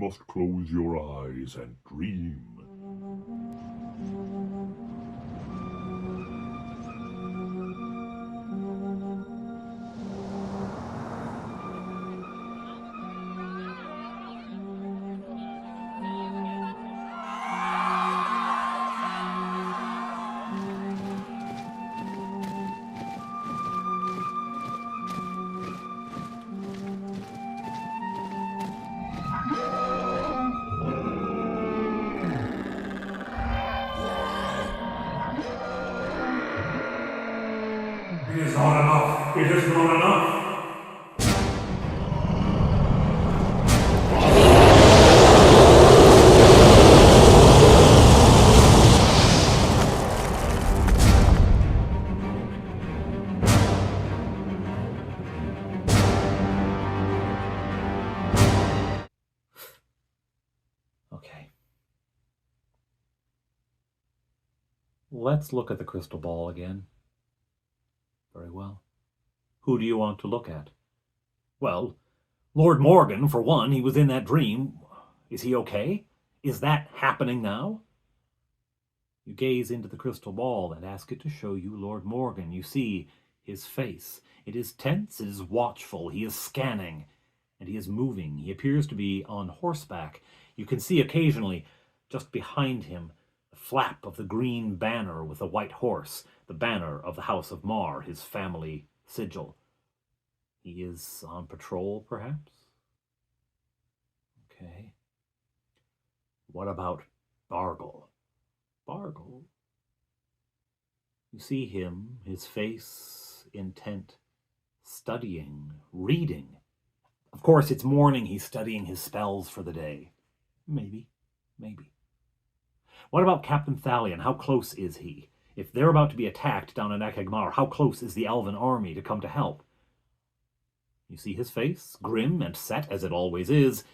must close your eyes and dream. It is not enough. It is not enough. Okay. Let's look at the crystal ball again. Very well. Who do you want to look at? Well, Lord Morgan, for one. He was in that dream. Is he okay? Is that happening now? You gaze into the crystal ball and ask it to show you Lord Morgan. You see his face. It is tense, it is watchful, he is scanning, and he is moving. He appears to be on horseback. You can see occasionally, just behind him, the flap of the green banner with the white horse, the banner of the House of Mar, his family sigil. He is on patrol, perhaps? Okay. What about Bargle? Bargle? You see him, his face intent, studying, reading. Of course, it's morning. He's studying his spells for the day. Maybe. What about Captain Thalion? How close is he? If they're about to be attacked down in Achahd Mar, how close is the elven army to come to help? You see his face, grim and set as it always is,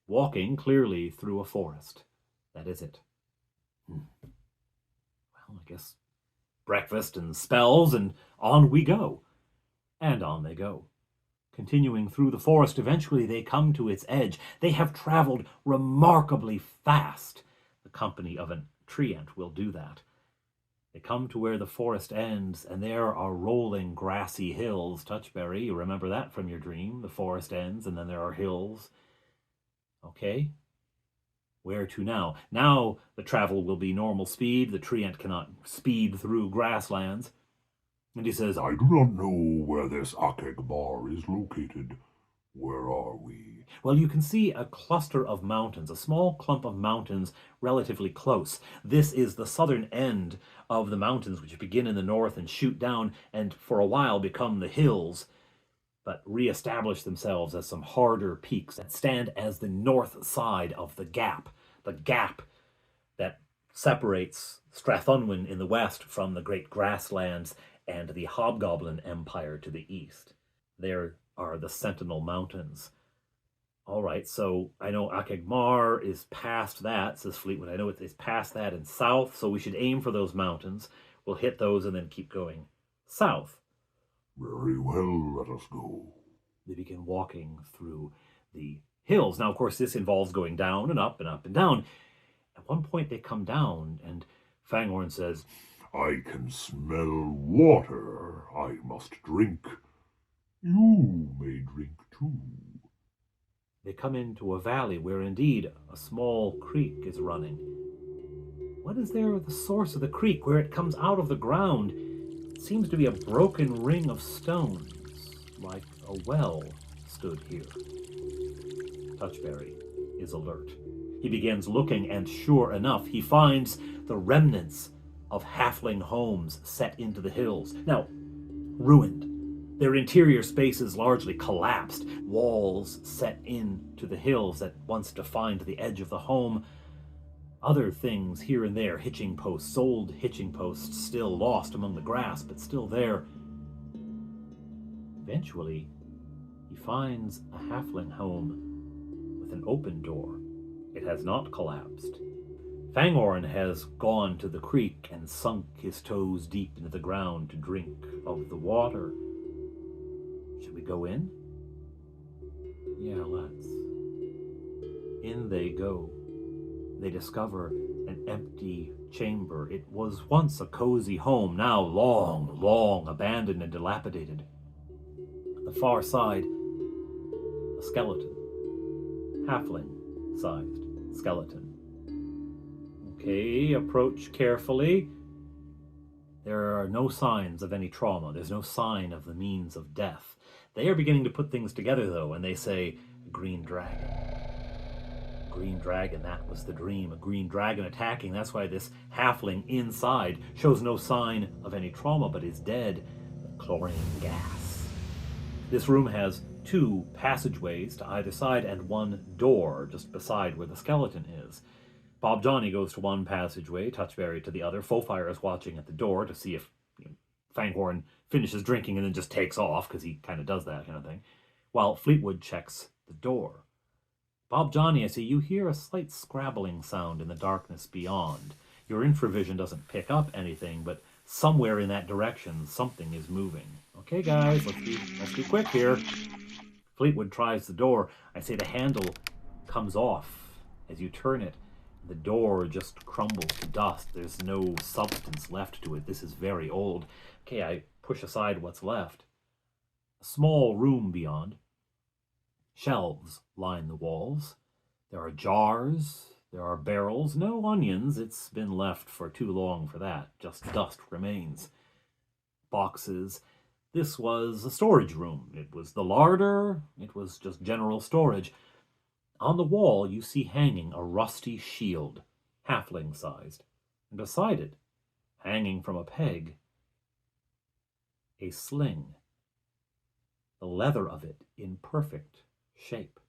walking clearly through a forest. That is it. Well, I guess breakfast and spells, and on we go. And on they go. Continuing through the forest, eventually they come to its edge. They have traveled remarkably fast. The company of a treant will do that. They come to where the forest ends, and there are rolling grassy hills. Touchberry, you remember that from your dream. The forest ends, and then there are hills. Okay. Where to now? Now the travel will be normal speed. The treant cannot speed through grasslands. And he says, I do not know where this Achahd Mar is located. Where are we? Well, you can see a cluster of mountains, a small clump of mountains relatively close. This is the southern end of the mountains, which begin in the north and shoot down and for a while become the hills, but re-establish themselves as some harder peaks that stand as the north side of the gap that separates Strathunwyn in the west from the great grasslands and the Hobgoblin Empire to the east. There are the Sentinel Mountains. All right, so I know Achahd Mar is past that, says Fleetwood. I know it's past that and south, so we should aim for those mountains. We'll hit those and then keep going south. Very well, let us go. They begin walking through the hills. Now, of course, this involves going down and up and up and down. At one point, they come down, and Fanghorn says, I can smell water. I must drink. You may drink too. They come into a valley where indeed a small creek is running. What is there at the source of the creek, where it comes out of the ground? It seems to be a broken ring of stones, like a well stood here. Touchberry is alert. He begins looking, and sure enough, he finds the remnants of halfling homes set into the hills. Now, ruined. Their interior spaces largely collapsed. Walls set into the hills that once defined the edge of the home. Other things here and there, hitching posts, old hitching posts, still lost among the grass, but still there. Eventually, he finds a halfling home with an open door. It has not collapsed. Fanghorn has gone to the creek and sunk his toes deep into the ground to drink of the water. Should we go in? Yeah, let's. In they go. They discover an empty chamber. It was once a cozy home, now long, long abandoned and dilapidated. At the far side, a skeleton. Halfling-sized skeleton. Okay, approach carefully. There are no signs of any trauma. There's no sign of the means of death. They are beginning to put things together, though, and they say, green dragon. Green dragon, that was the dream. A green dragon attacking. That's why this halfling inside shows no sign of any trauma, but is dead. Chlorine gas. This room has 2 passageways to either side and 1 door just beside where the skeleton is. Bob Johnny goes to one passageway, Touchberry to the other. Fofire is watching at the door to see if Fanghorn finishes drinking and then just takes off, because he kind of does that kind of thing, while Fleetwood checks the door. Bob Johnny, I see you hear a slight scrabbling sound in the darkness beyond. Your infravision doesn't pick up anything, but somewhere in that direction, something is moving. Okay, guys, let's be quick here. Fleetwood tries the door. I say the handle comes off as you turn it. The door just crumbles to dust. There's no substance left to it. This is very old. Okay, I push aside what's left. A small room beyond. Shelves line the walls. There are jars. There are barrels. No onions. It's been left for too long for that. Just dust remains. Boxes. This was a storage room. It was the larder. It was just general storage. On the wall, you see hanging a rusty shield, halfling-sized, and beside it, hanging from a peg, a sling. The leather of it in perfect shape.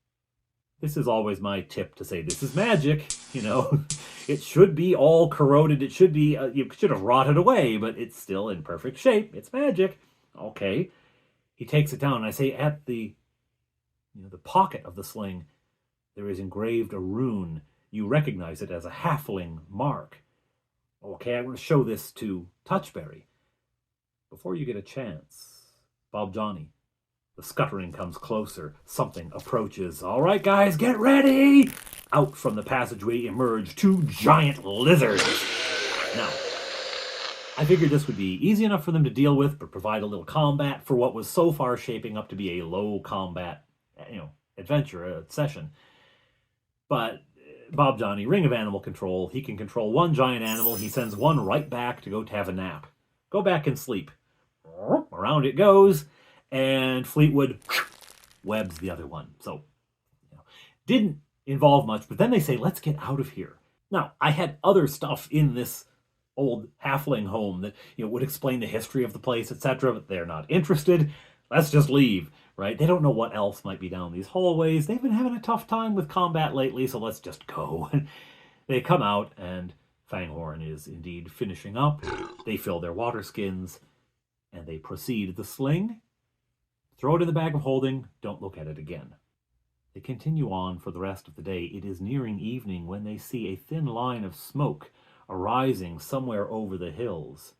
This is always my tip to say, this is magic, It should be all corroded. It should be, you should have rotted away, but it's still in perfect shape. It's magic. Okay. He takes it down, and I say at the pocket of the sling, there is engraved a rune. You recognize it as a halfling mark. Okay, I'm going to show this to Touchberry. Before you get a chance, Bob Johnny, the scuttering comes closer. Something approaches. All right, guys, get ready! Out from the passageway emerge 2 giant lizards. Now, I figured this would be easy enough for them to deal with, but provide a little combat for what was so far shaping up to be a low combat, adventure, session. But Bob Johnny, Ring of Animal Control, he can control 1 giant animal. He sends 1 right back to go have a nap. Go back and sleep. Around it goes, and Fleetwood webs the other one. So, didn't involve much, but then they say, let's get out of here. Now, I had other stuff in this old halfling home that, would explain the history of the place, etc., but they're not interested. Let's just leave. Right? They don't know what else might be down these hallways. They've been having a tough time with combat lately, so let's just go. They come out, and Fanghorn is indeed finishing up. They fill their water skins, and they proceed. The sling, throw it in the bag of holding, don't look at it again. They continue on for the rest of the day. It is nearing evening when they see a thin line of smoke arising somewhere over the hills.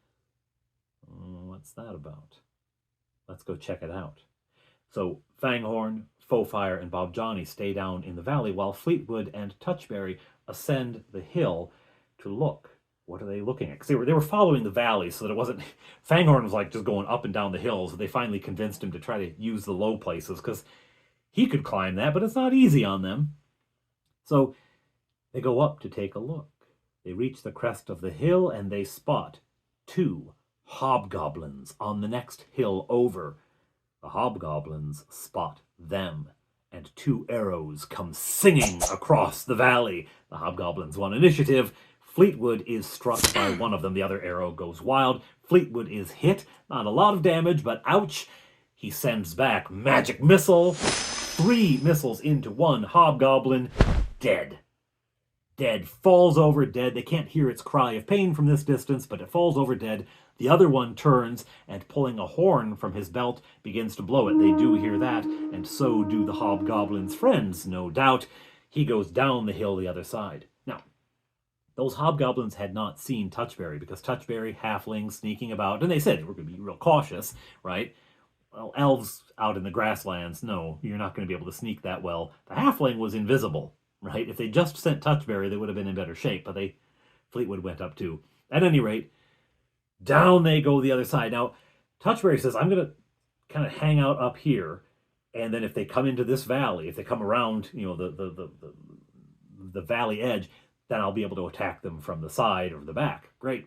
What's that about? Let's go check it out. So Fanghorn, Fofire, and Bob Johnny stay down in the valley while Fleetwood and Touchberry ascend the hill to look. What are they looking at? Because they were following the valley so that it wasn't... Fanghorn was like just going up and down the hills. So they finally convinced him to try to use the low places because he could climb that, but it's not easy on them. So they go up to take a look. They reach the crest of the hill and they spot 2 hobgoblins on the next hill over. The hobgoblins spot them, and 2 arrows come singing across the valley. The hobgoblins want initiative. Fleetwood is struck by one of them. The other arrow goes wild. Fleetwood is hit. Not a lot of damage, but ouch. He sends back magic missile. 3 missiles into 1 hobgoblin. Dead. Dead. Falls over dead. They can't hear its cry of pain from this distance, but it falls over dead. The other one turns and, pulling a horn from his belt, begins to blow it. They do hear that, and so do the hobgoblin's friends, no doubt. He goes down the hill the other side. Now, those hobgoblins had not seen Touchberry, because Touchberry, halfling, sneaking about, and they said we're going to be real cautious, right? Well, elves out in the grasslands, no, you're not going to be able to sneak that well. The halfling was invisible, right? If they just sent Touchberry, they would have been in better shape, but Fleetwood went up too. At any rate, down they go the other side. Now, Touchberry says, I'm going to kind of hang out up here, and then if they come into this valley, if they come around, the valley edge, then I'll be able to attack them from the side or the back. Great.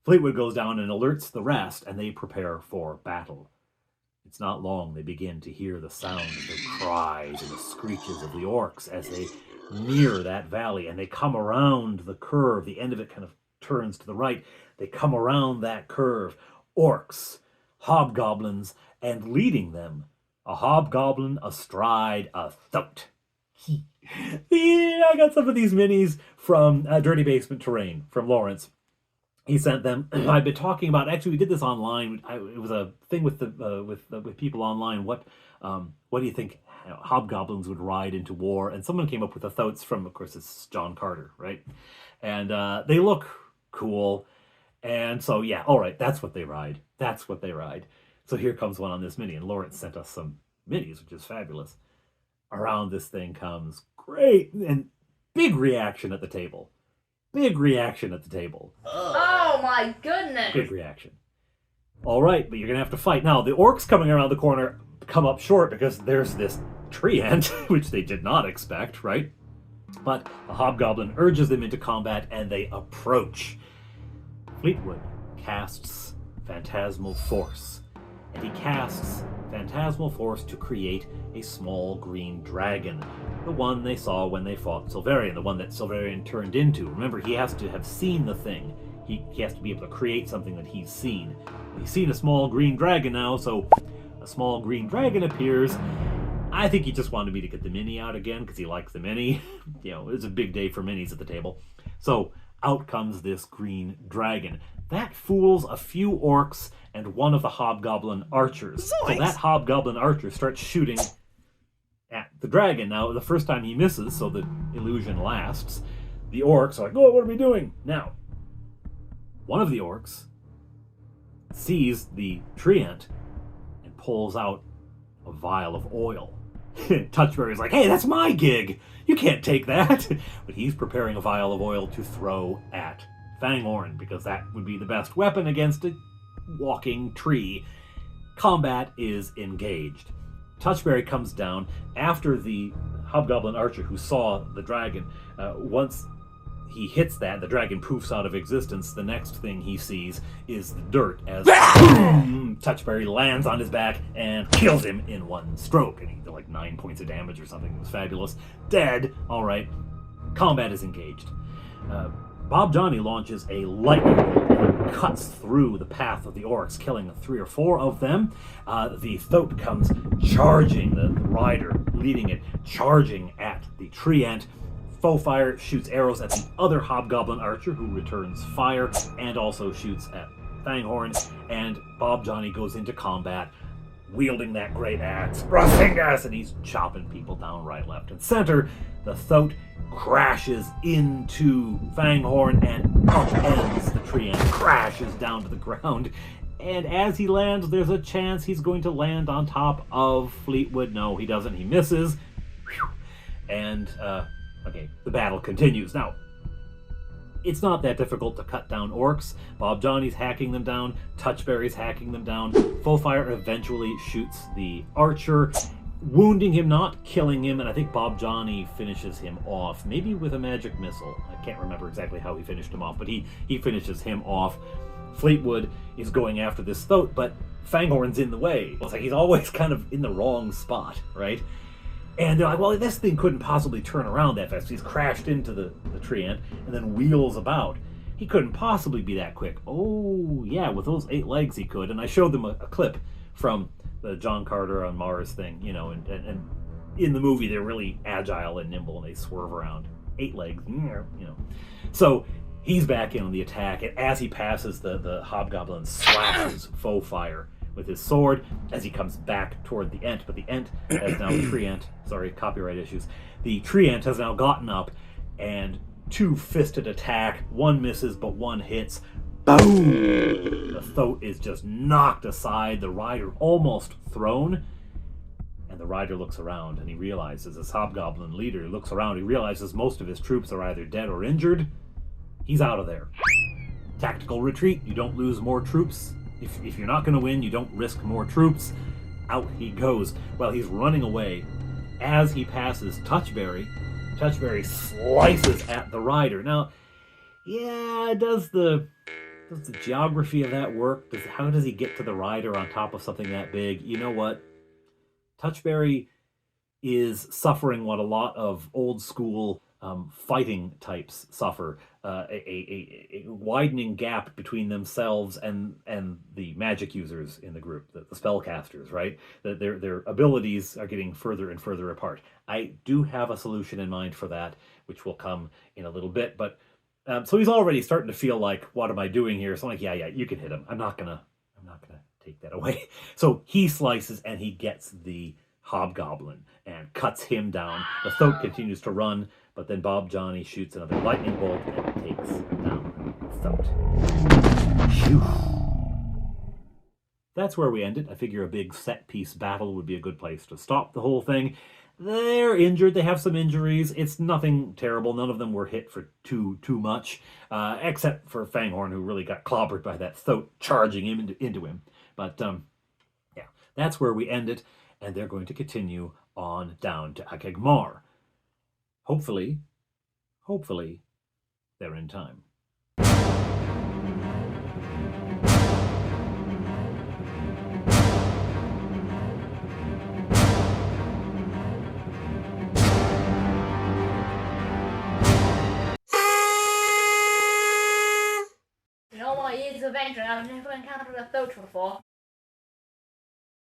Fleetwood goes down and alerts the rest, and they prepare for battle. It's not long they begin to hear the sound of the cries and the screeches of the orcs as they near that valley, and they come around the curve. The end of it kind of turns to the right. They come around that curve. Orcs, hobgoblins, and leading them, a hobgoblin astride a Thoat. I got some of these minis from Dirty Basement Terrain from Lawrence. He sent them. I've been talking about. Actually, we did this online. It was a thing with with people online. What do you think hobgoblins would ride into war? And someone came up with the Thoats from, of course, it's John Carter, right? And they look cool. And so, yeah, all right, that's what they ride. That's what they ride. So here comes one on this mini, and Lawrence sent us some minis, which is fabulous. Around this thing comes great and big reaction at the table. Big reaction at the table. Oh my goodness! Big reaction. All right, but you're gonna have to fight. Now, the orcs coming around the corner come up short because there's this treant, which they did not expect, right? But the hobgoblin urges them into combat, and they approach. Fleetwood casts Phantasmal Force, and he casts Phantasmal Force to create a small green dragon, the one they saw when they fought Silverian, the one that Silverian turned into. Remember, he has to have seen the thing. He has to be able to create something that he's seen. He's seen a small green dragon now, so a small green dragon appears. I think he just wanted me to get the mini out again because he likes the mini. It's a big day for minis at the table. So out comes this green dragon. That fools a few orcs and one of the hobgoblin archers. Zoinks! So that hobgoblin archer starts shooting at the dragon. Now, the first time he misses, so the illusion lasts, the orcs are like, oh, what are we doing? Now, one of the orcs sees the treant and pulls out a vial of oil. Touchberry's like, hey, that's my gig. You can't take that. But he's preparing a vial of oil to throw at Fanghorn, because that would be the best weapon against a walking tree. Combat is engaged. Touchberry comes down after the hobgoblin archer who saw the dragon. Once he hits that, the dragon poofs out of existence. The next thing he sees is the dirt as Touchberry lands on his back and kills him in one stroke. And he did like 9 points of damage or something. It was fabulous. Dead. All right. Combat is engaged. Bob Johnny launches a lightning bolt and cuts through the path of the orcs, killing 3 or 4 of them. The Thoat comes charging, the rider leading it, charging at the treant. Foe fire shoots arrows at the other hobgoblin archer, who returns fire and also shoots at Fanghorn. And Bob Johnny goes into combat, wielding that great axe, Rasengas, and he's chopping people down right, left, and center. The Thoat crashes into Fanghorn and upends the tree and crashes down to the ground. And as he lands, there's a chance he's going to land on top of Fleetwood. No, he doesn't. He misses. And, okay, the battle continues. Now, it's not that difficult to cut down orcs. Bob Johnny's hacking them down. Touchberry's hacking them down. Foe fire eventually shoots the archer, wounding him, not killing him, and I think Bob Johnny finishes him off, maybe with a magic missile. I can't remember exactly how he finished him off, but he finishes him off. Fleetwood is going after this Thoat, but Fanghorn's in the way. It's like he's always kind of in the wrong spot, right? And they're like, well, this thing couldn't possibly turn around that fast. He's crashed into the treant and then wheels about. He couldn't possibly be that quick. Oh, yeah, with those 8 legs he could. And I showed them a clip from the John Carter on Mars thing, and in the movie they're really agile and nimble and they swerve around. 8 legs, So he's back in on the attack, and as he passes, the hobgoblin slashes foe fire with his sword as he comes back toward the Ent. But the Ent has now copyright issues. The treant has now gotten up and 2-fisted attack. One misses, but one hits. Boom! The Thoat is just knocked aside, the rider almost thrown. And the rider looks around, and he realizes, as hobgoblin leader, he looks around, he realizes most of his troops are either dead or injured. He's out of there. Tactical retreat, you don't lose more troops. If you're not going to win, you don't risk more troops. Out he goes. Well, he's running away. As he passes Touchberry slices at the rider. Now, yeah, does the geography of that work? How does he get to the rider on top of something that big? You know what? Touchberry is suffering what a lot of old school fighting types suffer, a widening gap between themselves and the magic users in the group, the spellcasters, right? Their abilities are getting further and further apart. I do have a solution in mind for that, which will come in a little bit, but so he's already starting to feel like, what am I doing here? So I'm like, yeah, you can hit him. I'm not gonna take that away. So he slices and he gets the hobgoblin and cuts him down. The Thoat continues to run, but then Bob Johnny shoots another lightning bolt and takes down Thoat. Phew. That's where we ended. I figure a big set-piece battle would be a good place to stop the whole thing. They're injured. They have some injuries. It's nothing terrible. None of them were hit for too much, except for Fanghorn, who really got clobbered by that Thoat charging him into him. But yeah, that's where we end it, and they're going to continue on down to Achahd Mar. Hopefully, they're in time. In all my years of adventuring, I've never encountered a Thoat before.